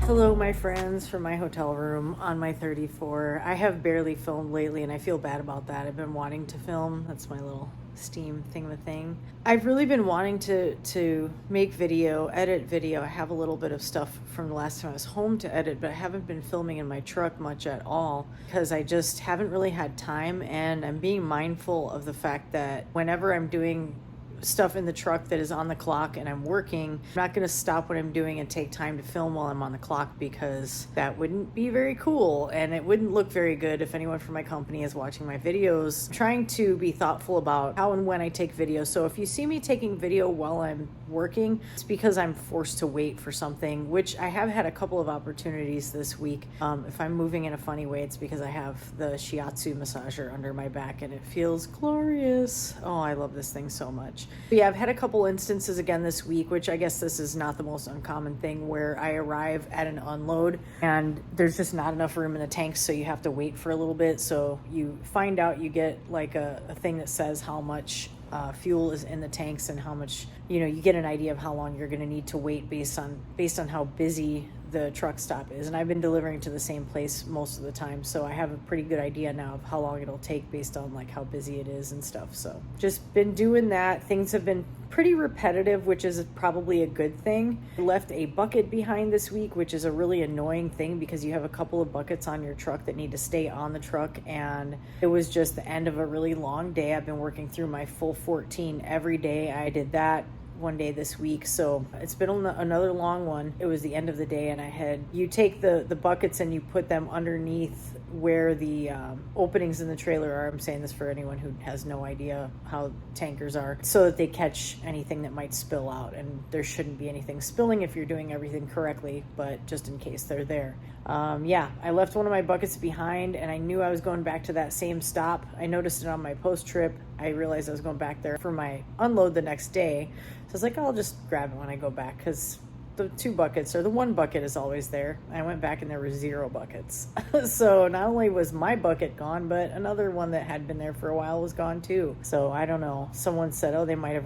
Hello, my friends from my hotel room on my 34. I have barely filmed lately and I feel bad about that. I've been wanting to film. That's my little Steam thing. I've really been wanting to make video, edit video. I have a little bit of stuff from the last time I was home to edit, but I haven't been filming in my truck much at all because I just haven't really had time, and I'm being mindful of the fact that whenever I'm doing stuff in the truck that is on the clock and I'm working, I'm not going to stop what I'm doing and take time to film while I'm on the clock, because that wouldn't be very cool and it wouldn't look very good if anyone from my company is watching my videos. I'm trying to be thoughtful about how and when I take video. So if you see me taking video while I'm working, it's because I'm forced to wait for something, which I have had a couple of opportunities this week. If I'm moving in a funny way, it's because I have the shiatsu massager under my back and it feels glorious. Oh, I love this thing so much. But yeah, I've had a couple instances again this week, which I guess this is not the most uncommon thing, where I arrive at an unload and there's just not enough room in the tanks, so you have to wait for a little bit. So you find out, you get like a thing that says how much fuel is in the tanks and how much, you get an idea of how long you're going to need to wait based on how busy the truck stop is. And I've been delivering to the same place most of the time, so I have a pretty good idea now of how long it'll take based on like how busy it is and stuff. So just been doing that. Things have been pretty repetitive, which is probably a good thing. I left a bucket behind this week, which is a really annoying thing because you have a couple of buckets on your truck that need to stay on the truck, and it was just the end of a really long day. I've been working through my full 14 every day. I did that one day this week, so it's been another long one. It was the end of the day, and you take the buckets and you put them underneath where the openings in the trailer are. I'm saying this for anyone who has no idea how tankers are, so that they catch anything that might spill out, and there shouldn't be anything spilling if you're doing everything correctly, but just in case they're there. I left one of my buckets behind, and I knew I was going back to that same stop. I noticed it on my post trip. I realized I was going back there for my unload the next day, so I was like, I'll just grab it when I go back, because the the one bucket is always there. I went back and there were 0 buckets. So not only was my bucket gone, but another one that had been there for a while was gone too. So I don't know. Someone said, someone might have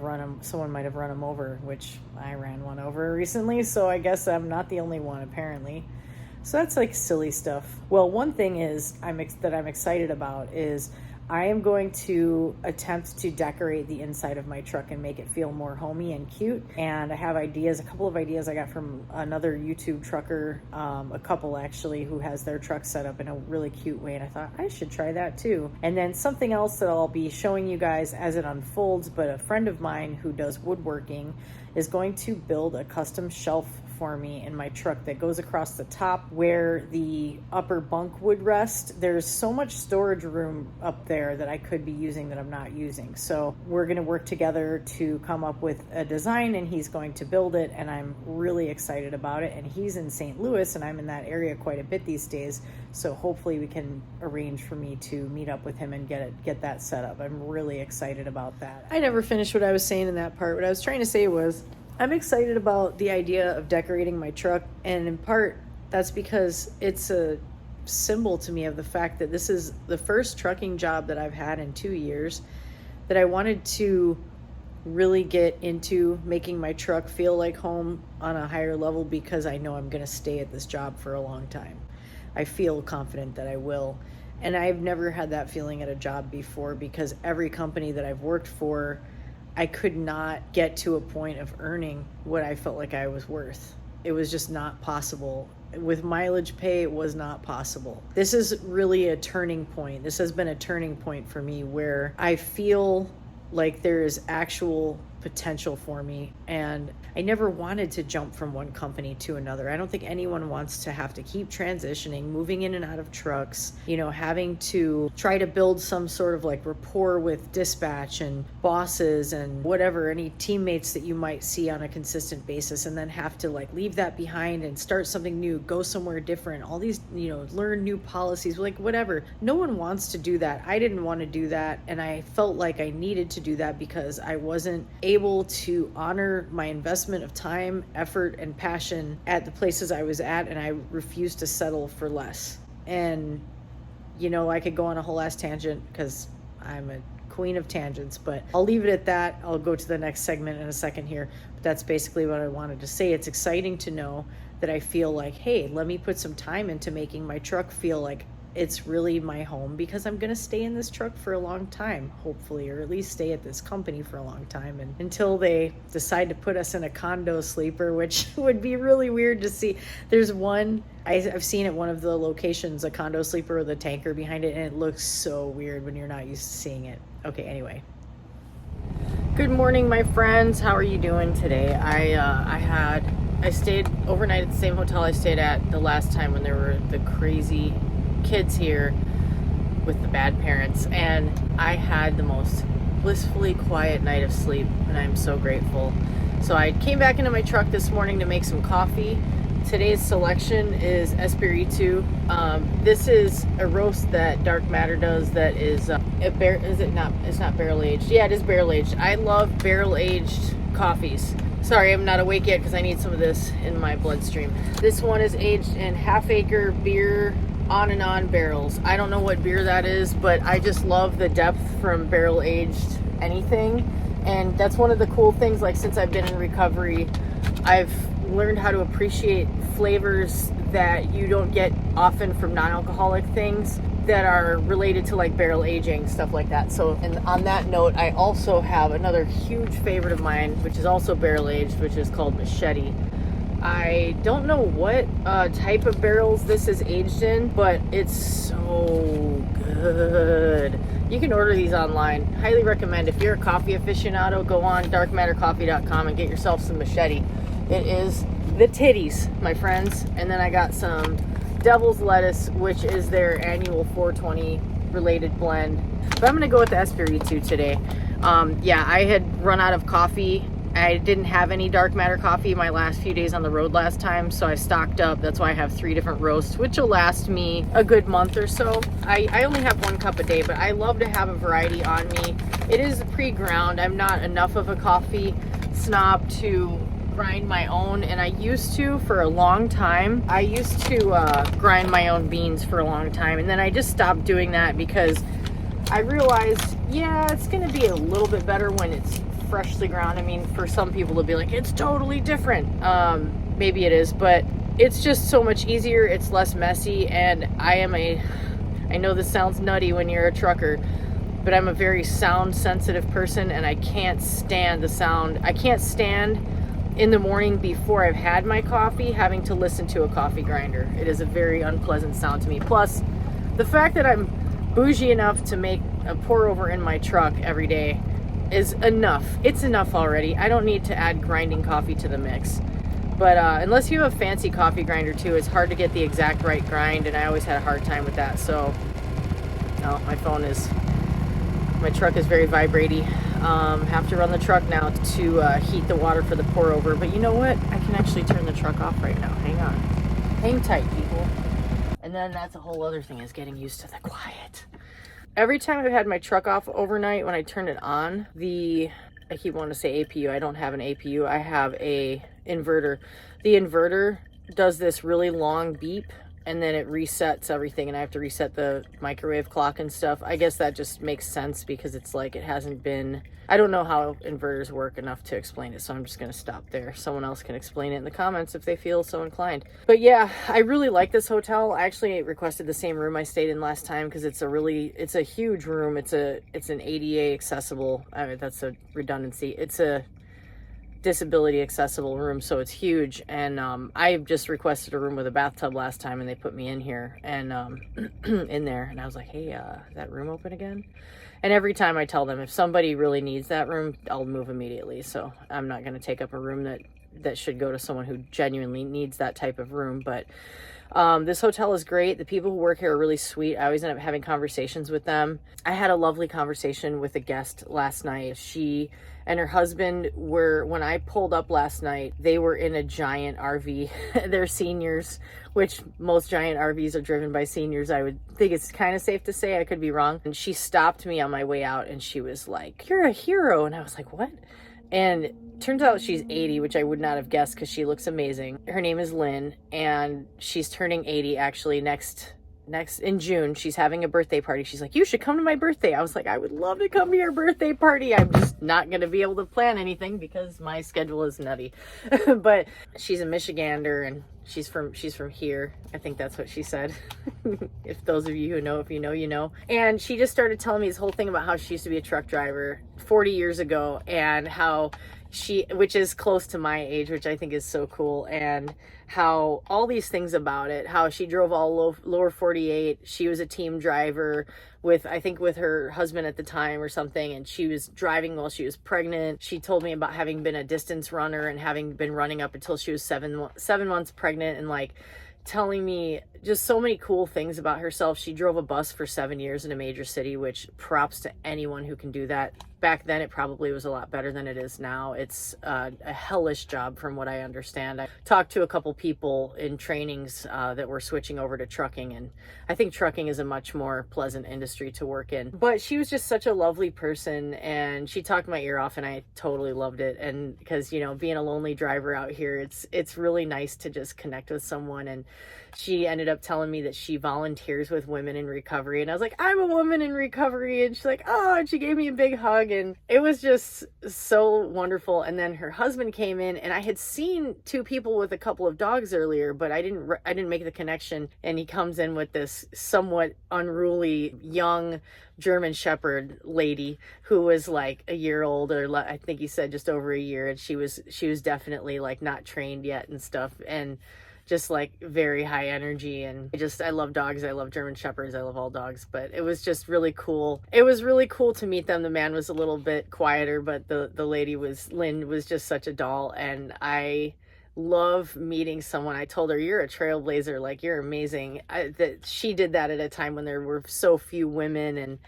run them over, which I ran one over recently. So I guess I'm not the only one, apparently. So that's like silly stuff. Well, one thing is that I'm excited about is I am going to attempt to decorate the inside of my truck and make it feel more homey and cute. And I have a couple of ideas I got from another YouTube trucker, a couple actually, who has their truck set up in a really cute way. And I thought I should try that too. And then something else that I'll be showing you guys as it unfolds, but a friend of mine who does woodworking is going to build a custom shelf for me in my truck that goes across the top where the upper bunk would rest. There's so much storage room up there that I could be using that I'm not using. So we're going to work together to come up with a design, and he's going to build it, and I'm really excited about it. And he's in St. Louis, and I'm in that area quite a bit these days, so hopefully we can arrange for me to meet up with him and get that set up. I'm really excited about that. I never finished what I was saying in that part. What I was trying to say was, I'm excited about the idea of decorating my truck, and in part that's because it's a symbol to me of the fact that this is the first trucking job that I've had in 2 years, that I wanted to really get into making my truck feel like home on a higher level, because I know I'm going to stay at this job for a long time. I feel confident that I will. And I've never had that feeling at a job before, because every company that I've worked for, I could not get to a point of earning what I felt like I was worth. It was just not possible. With mileage pay, it was not possible. This is really a turning point. This has been a turning point for me where I feel like there is actual potential for me, and I never wanted to jump from one company to another. I don't think anyone wants to have to keep transitioning, moving in and out of trucks, having to try to build some sort of like rapport with dispatch and bosses and whatever, any teammates that you might see on a consistent basis, and then have to like leave that behind and start something new, go somewhere different, all these, learn new policies, like whatever. No one wants to do that. I didn't want to do that, and I felt like I needed to do that because I wasn't able to honor my investment of time, effort, and passion at the places I was at, and I refused to settle for less. And I could go on a whole ass tangent because I'm a queen of tangents, but I'll leave it at that. I'll go to the next segment in a second here. But that's basically what I wanted to say. It's exciting to know that I feel like, hey, let me put some time into making my truck feel like it's really my home, because I'm going to stay in this truck for a long time, hopefully, or at least stay at this company for a long time, and until they decide to put us in a condo sleeper, which would be really weird to see. There's one, I've seen at one of the locations, a condo sleeper with a tanker behind it, and it looks so weird when you're not used to seeing it. Okay, anyway. Good morning, my friends. How are you doing today? I stayed overnight at the same hotel I stayed at the last time when there were the crazy kids here with the bad parents, and I had the most blissfully quiet night of sleep, and I'm so grateful. So I came back into my truck this morning to make some coffee. Today's selection is Espiritu. This is a roast that Dark Matter does that is it's not barrel aged. Yeah, it is barrel aged. I love barrel aged coffees. Sorry, I'm not awake yet because I need some of this in my bloodstream. This one is aged in Half Acre beer on and on barrels. I don't know what beer that is, but I just love the depth from barrel aged anything. And that's one of the cool things, like since I've been in recovery, I've learned how to appreciate flavors that you don't get often from non-alcoholic things that are related to like barrel aging, stuff like that. So, and on that note, I also have another huge favorite of mine, which is also barrel aged, which is called Machete. I don't know what type of barrels this is aged in, but it's so good. You can order these online. Highly recommend. If you're a coffee aficionado, go on darkmattercoffee.com and get yourself some Machete. It is the titties, my friends. And then I got some Devil's Lettuce, which is their annual 420 related blend. But I'm going to go with the Espiritu today. Yeah, I had run out of coffee. I didn't have any Dark Matter coffee my last few days on the road last time, so I stocked up. That's why I have 3 different roasts, which will last me a good month or so. I only have 1 cup a day, but I love to have a variety on me. It is pre-ground. I'm not enough of a coffee snob to grind my own, and I used to for a long time. I used to grind my own beans for a long time, and then I just stopped doing that because I realized, yeah, it's going to be a little bit better when it's freshly ground. I mean, for some people to be like, it's totally different. Maybe it is, but it's just so much easier. It's less messy, and I know this sounds nutty when you're a trucker, but I'm a very sound sensitive person, and I can't stand the sound. I can't stand in the morning before I've had my coffee having to listen to a coffee grinder. It is a very unpleasant sound to me. Plus, the fact that I'm bougie enough to make a pour over in my truck every day is enough. It's enough already. I don't need to add grinding coffee to the mix. But unless you have a fancy coffee grinder too, it's hard to get the exact right grind, and I always had a hard time with that. So, no, my truck is very vibratey. Have to run the truck now to heat the water for the pour over. But you know what? I can actually turn the truck off right now. Hang on. Hang tight, people. And then that's a whole other thing, is getting used to the quiet. Every time I've had my truck off overnight, when I turn it on, I keep wanting to say APU. I don't have an APU. I have a inverter. The inverter does this really long beep, and then it resets everything, and I have to reset the microwave clock and stuff. I guess that just makes sense because it's like it hasn't been... I don't know how inverters work enough to explain it, so I'm just going to stop there. Someone else can explain it in the comments if they feel so inclined. But yeah, I really like this hotel. I actually requested the same room I stayed in last time because it's a huge room. It's an ADA accessible... I mean, that's a redundancy. It's a disability accessible room, so it's huge. And I just requested a room with a bathtub last time, and they put me in here and in there, and I was like, hey, is that room open again? And every time I tell them, if somebody really needs that room, I'll move immediately. So I'm not going to take up a room that should go to someone who genuinely needs that type of room. But this hotel is great. The people who work here are really sweet. I always end up having conversations with them. I had a lovely conversation with a guest last night. She and her husband when I pulled up last night, they were in a giant RV. They're seniors, which most giant RVs are driven by seniors. I would think it's kind of safe to say. I could be wrong. And she stopped me on my way out, and she was like, "You're a hero." And I was like, "What?" And turns out she's 80, which I would not have guessed because she looks amazing. Her name is Lynn, and she's turning 80 actually next in June, she's having a birthday party. She's like, you should come to my birthday. I was like, I would love to come to your birthday party. I'm just not going to be able to plan anything because my schedule is nutty. But she's a Michigander, and she's from here. I think that's what she said. If those of you who know, if you know, you know. And she just started telling me this whole thing about how she used to be a truck driver 40 years ago, and how which is close to my age, which I think is so cool, and how all these things about it, how she drove all lower 48. She was a team driver with her husband at the time or something, and she was driving while she was pregnant. She told me about having been a distance runner and having been running up until she was seven months pregnant, and like telling me just so many cool things about herself. She drove a bus for 7 years in a major city, which props to anyone who can do that. Back then, it probably was a lot better than it is now. It's a hellish job from what I understand. I talked to a couple people in trainings that were switching over to trucking, and I think trucking is a much more pleasant industry to work in. But she was just such a lovely person, and she talked my ear off, and I totally loved it. And because, you know, being a lonely driver out here, it's really nice to just connect with someone. And she ended up telling me that she volunteers with women in recovery, and I was like, I'm a woman in recovery. And she's like, oh, and she gave me a big hug, and it was just so wonderful. And then her husband came in, and I had seen two people with a couple of dogs earlier, but I didn't make the connection. And he comes in with this somewhat unruly young German Shepherd lady who was like a year old, or I think he said just over a year, and she was definitely like not trained yet and stuff, and just like very high energy. And I love dogs. I love German Shepherds. I love all dogs, but it was just really cool. It was really cool to meet them. The man was a little bit quieter, but the lady Lynn was just such a doll. And I love meeting someone. I told her, you're a trailblazer. Like, you're amazing. That she did that at a time when there were so few women, and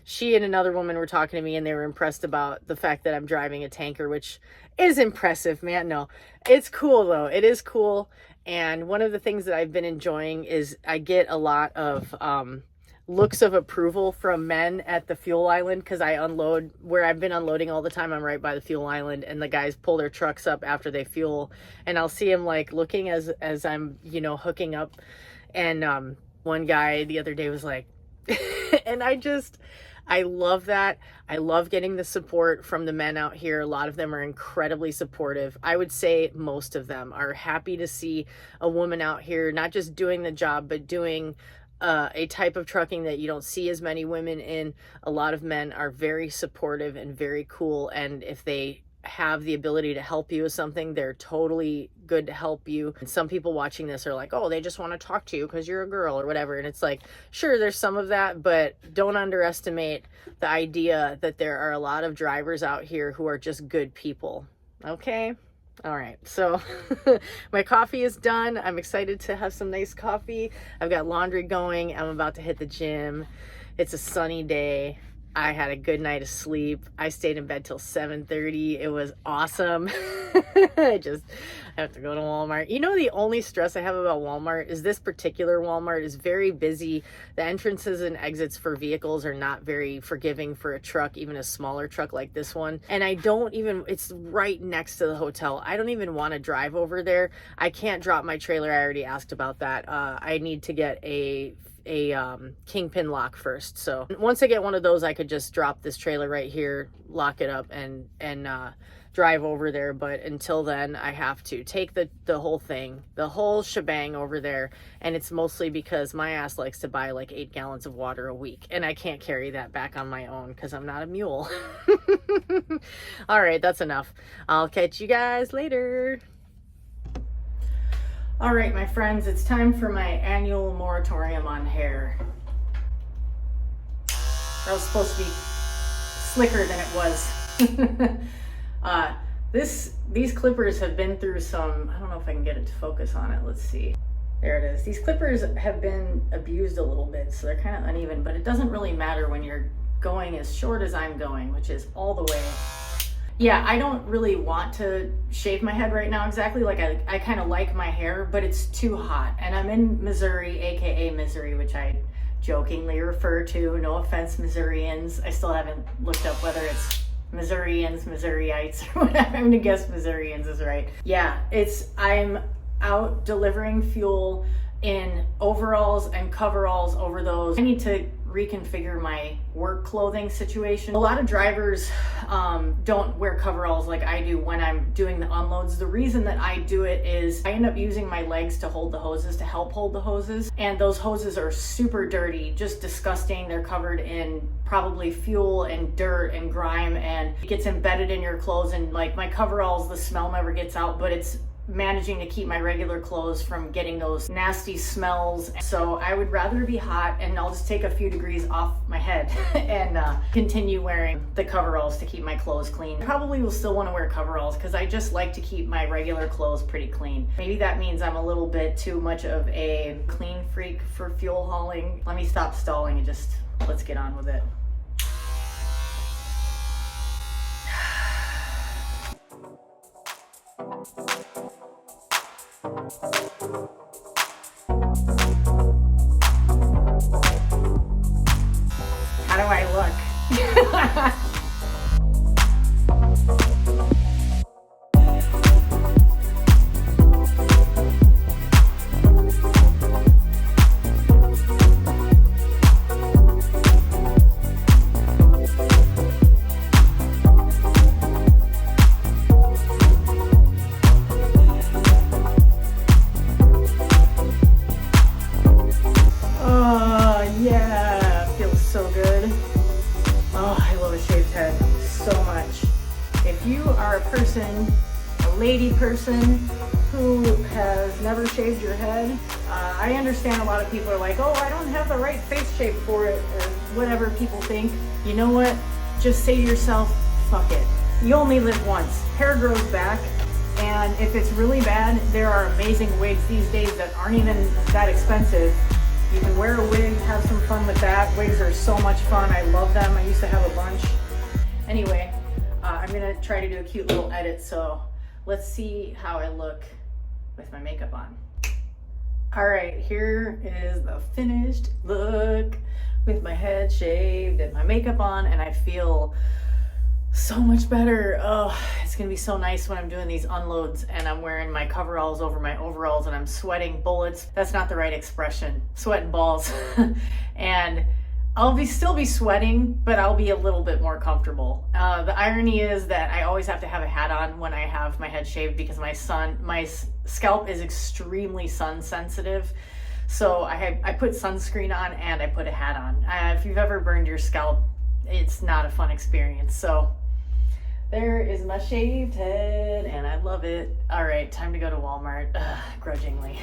she and another woman were talking to me, and they were impressed about the fact that I'm driving a tanker, which is impressive, man. No, it's cool though. It is cool. And one of the things that I've been enjoying is I get a lot of looks of approval from men at the fuel island, because I unload where I've been unloading all the time. I'm right by the fuel island, and the guys pull their trucks up after they fuel, and I'll see them like looking as I'm, you know, hooking up. And one guy the other day was like, and I love that. I love getting the support from the men out here. A lot of them are incredibly supportive. I would say most of them are happy to see a woman out here, not just doing the job, but doing a type of trucking that you don't see as many women in. A lot of men are very supportive and very cool. And if they have the ability to help you with something, they're totally good to help you. And some people watching this are like, oh, they just want to talk to you because you're a girl or whatever. And it's like, sure, there's some of that, but don't underestimate the idea that there are a lot of drivers out here who are just good people. Okay. All right. So my coffee is done. I'm excited to have some nice coffee. I've got laundry going. I'm about to hit the gym. It's a sunny day. I had a good night of sleep. I stayed in bed till 7:30. It was awesome. I have to go to Walmart. You know, the only stress I have about Walmart is this particular Walmart is very busy. The entrances and exits for vehicles are not very forgiving for a truck, even a smaller truck like this one. And it's right next to the hotel. I don't even want to drive over there. I can't drop my trailer. I already asked about that. I need to get a kingpin lock first. So once I get one of those, I could just drop this trailer right here, lock it up, and drive over there. But until then, I have to take the whole thing, the whole shebang over there. And it's mostly because my ass likes to buy like 8 gallons of water a week, and I can't carry that back on my own because I'm not a mule. All right, that's enough. I'll catch you guys later. All right, my friends, it's time for my annual moratorium on hair. That was supposed to be slicker than it was. These clippers have been through some, I don't know if I can get it to focus on it. Let's see. There it is. These clippers have been abused a little bit, so they're kind of uneven, but it doesn't really matter when you're going as short as I'm going, which is all the way. Yeah, I don't really want to shave my head right now exactly. Like I kind of like my hair, but it's too hot. And I'm in Missouri, AKA Misery, which I jokingly refer to. No offense, Missourians. I still haven't looked up whether it's Missourians, Missouriites, or whatever. I'm gonna guess Missourians is right. Yeah, I'm out delivering fuel in overalls and coveralls over those. I need to reconfigure my work clothing situation. A lot of drivers don't wear coveralls like I do when I'm doing the unloads. The reason that I do it is I end up using my legs to hold the hoses, to help hold the hoses, and those hoses are super dirty, just disgusting. They're covered in probably fuel and dirt and grime, and it gets embedded in your clothes, and like my coveralls, the smell never gets out, but it's managing to keep my regular clothes from getting those nasty smells. So I would rather be hot, and I'll just take a few degrees off my head and continue wearing the coveralls to keep my clothes clean. I probably will still want to wear coveralls because I just like to keep my regular clothes pretty clean. Maybe that means I'm a little bit too much of a clean freak for fuel hauling. Let me stop stalling and just let's get on with it. How do I look? Yeah, feels so good. Oh, I love a shaved head so much. If you are a person, a lady person, who has never shaved your head, I understand a lot of people are like, oh, I don't have the right face shape for it, or whatever people think. You know what? Just say to yourself, fuck it. You only live once. Hair grows back, and if it's really bad, there are amazing wigs these days that aren't even that expensive. You can wear a wig, have some fun with that. Wigs are so much fun. I love them. I used to have a bunch. Anyway, I'm gonna try to do a cute little edit, so let's see how I look with my makeup on. All right, here is the finished look with my head shaved and my makeup on, and I feel so much better. Oh, it's gonna be so nice when I'm doing these unloads and I'm wearing my coveralls over my overalls and I'm sweating bullets. That's not the right expression. Sweating balls. And I'll still be sweating, but I'll be a little bit more comfortable. The irony is that I always have to have a hat on when I have my head shaved because my scalp is extremely sun sensitive. So I put sunscreen on and I put a hat on. If you've ever burned your scalp, it's not a fun experience. So there is my shaved head and I love it. All right, time to go to Walmart, grudgingly.